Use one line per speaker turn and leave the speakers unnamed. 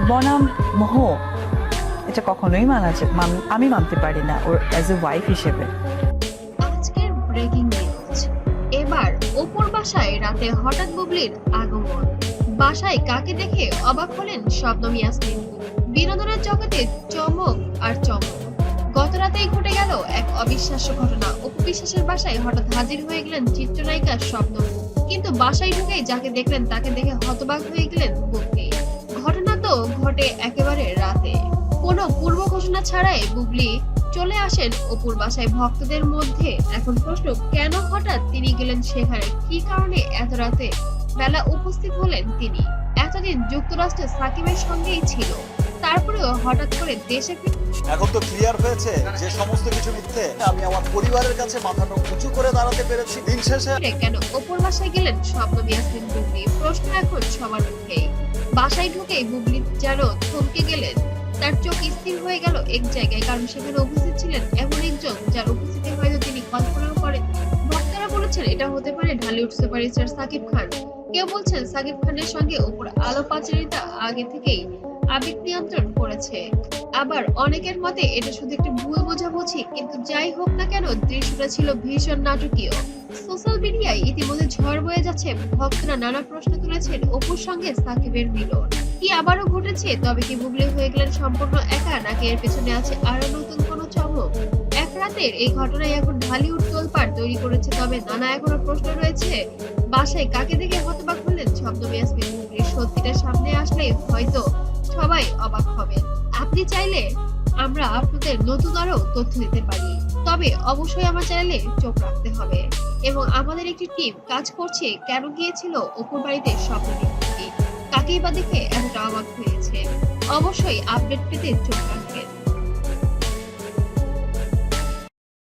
বনাম মোহ, এটা কখনোই আমি মানতে পারি না ওর অ্যাজ এ ওয়াইফ হিসেবে।
আজকের ব্রেকিং নিউজ, এবার অপুর বাসায় রাতে হঠাৎ বুবলির আগমন। বাসায় কাকে দেখে অবাক হলেন শবনম ইয়াসমিন। বিনোদনের জগতে চমক আর চমক। গত রাতেই ঘটে গেল এক অবিশ্বাস্য ঘটনা। অপু বিশ্বাসের বাসায় হঠাৎ হাজির হয়ে গেলেন চিত্রনায়িকা শবনম। কিন্তু বাসায় ঢুকেই যাকে দেখলেন তাকে দেখে হতবাক হয়ে গেলেন বুবলি। ঘটনা তো ঘটে একেবারে রাতে, কোনো পূর্ব ঘোষণা ছাড়াই বুবলি চলে আসেন অপুর বাসায় ভক্তদের মধ্যে। এখন প্রশ্ন, কেন হঠাৎ তিনি গেলেন সেখানে? কি কারণে এত রাতে বেলা উপস্থিত হলেন তিনি? এতদিন যুক্তরাষ্ট্রে সাকিবের সঙ্গেই ছিল, তারপরেও হঠাৎ করে দেশে
এখন তো ক্লিয়ার হয়েছে যে সমস্ত কিছু মিথ্যে। আমি আমার পরিবারের কাছে মাথাটা উঁচু করে দাঁড়াতে পেরেছি। দিন শেষে
কেন অপুর বাসায় গেলেন শবনম ইয়াসমিন বুবলি? প্রশ্ন এখন সবার মুখেই। বাসায় ঢুকেই বুবলি যেন থমকে গেলেন। তার চোখ স্থির হয়ে গেল এক জায়গায়, কারণ সেখানে উপস্থিত ছিলেন এমন একজন যার উপস্থিতি হয়তো তিনি কল্পনাও করেন। ভক্তরা বলেছেন এটা হতে পারে ঢালিউড সুপারস্টার সাকিব খান। কেউ বলছেন সাকিব খানের সঙ্গে অপুর আলো পাচারিতা আগে থেকেই আবেগ নিয়ন্ত্রণ করেছে। আবার অনেকের মতে এটা শুধু একটি ভুল বোঝাবুঝি। কিন্তু যাই হোক না কেন, দৃশ্যটা ছিল ভীষণ নাটকীয়। সোশ্যাল মিডিয়ায় ইতিমধ্যে ঝড় বয়ে যাচ্ছে। ভক্তরা নানা প্রশ্ন তুলেছেন অপুর সঙ্গে সাকিবের মিলন কি আবারও ঘটেছে? তবে কি বুবলি হয়ে গেলেন সম্পূর্ণ একা, নাকি এর পেছনে আছে আরো নতুন কোনো চমক? এক রাতের এই ঘটনায় এখন ঢালিউড তোলপাড় তৈরি করেছে। তবে নানা এখনো প্রশ্ন রয়েছে। বাসায় কাকে দেখে হতবাক হলেন শবনম ইয়াসমিন বুবলি? সত্যিটা সামনে আসলে হয়তো সবাই অবাক হবেন। আপনি চাইলে আমরা আপনাদের নতুন আরো তথ্য দিতে পারি, তবে অবশ্যই আমার চ্যানেলে চোখ রাখতে হবে। এবং আমাদের একটি টিম কাজ করছে কেন গিয়েছিল অপুর বাড়িতে শবনম ইয়াসমিন, কাকেই বা দেখে এতটা অবাক হয়েছে। অবশ্যই আপডেট পেতে চোখ রাখতে